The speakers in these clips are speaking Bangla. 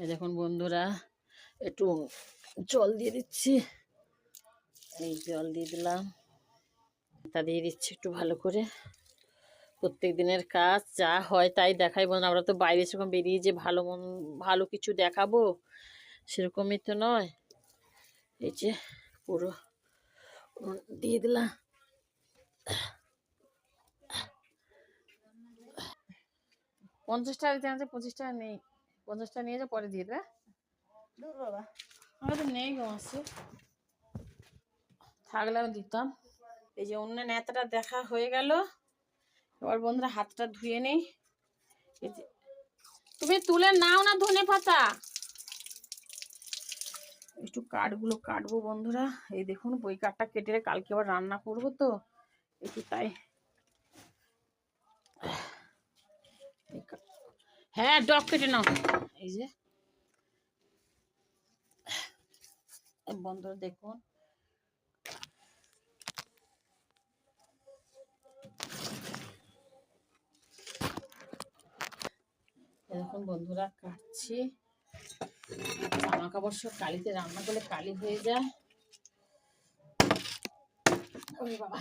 এই দেখুন বন্ধুরা, একটু জল দিয়ে দিচ্ছি। এই জল দিয়ে দিলাম, তা দিয়ে দিচ্ছি একটু ভালো করে। প্রত্যেক দিনের কাজ যা হয় তাই দেখাই বন্ধু। আমরা তো বাইরে সেরকম বেরিয়ে যে ভালো কিছু দেখাবো সেরকমই তো নয়। এই যে পুরো দিয়ে দিলাম। 50 টাকা দিতে আছে, 25 টাকা নেই। 50 টাকা নিয়ে যা, পরে দিয়ে দেবে। বাবা আমার তো নেই গো, মাসে থাকলে আমি দিতাম। এই যে অন্য নেতাটা দেখা হয়ে গেল। এবার বন্ধুরা হাতটা ধুয়ে নেই। তুমি তুলে নাও না ধনে পাতা। একটু কাঠগুলো কাটবো বন্ধুরা। এই দেখুন বই কাঠটা কেটে কালকে আবার রান্না করব তো একটু তাই। হ্যাঁ ডগ কেটে নাও। এই যে বন্ধুরা দেখুন, দেখুন বন্ধুরা কাটছি। জামা কাপড় সব কালিতে রান্না করলে কালি হয়ে যায়। ওরে বাবা,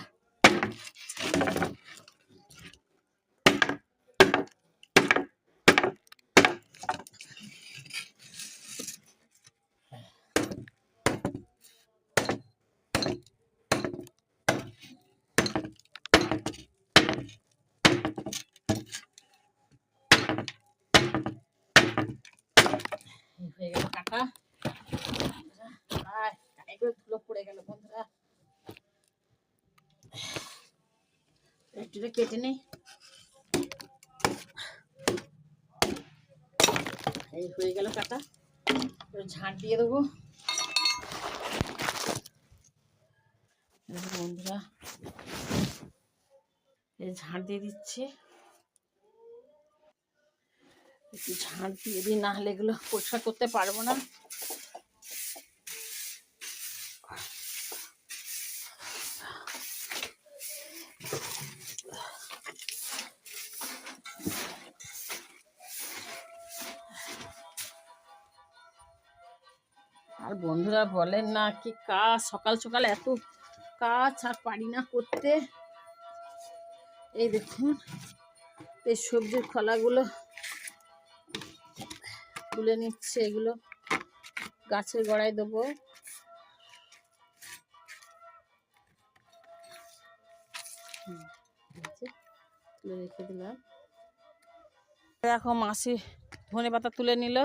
হয়ে গেল কাটা। ধুলো পড়ে গেল বন্ধুরা, একটু কেটে নেই। এই হয়ে গেল কাটা, ঝাঁট দিয়ে দেবো বন্ধুরা। এই ঝাঁট দিয়ে দিচ্ছি, একটু ঝাঁট দিয়ে দিই, না হলে এগুলো পরিষ্কার করতে পারবো না। আর বন্ধুরা বলেন না কি কাজ, সকাল সকাল এত কাজ আর পারি না করতে। এই দেখুন এই সবজির খোলাগুলো তুলে নিচ্ছে, এগুলো গাছের গোড়ায় দেবো। তুলে রেখে দিলাম। দেখো মাসি ধনে পাতা তুলে নিল।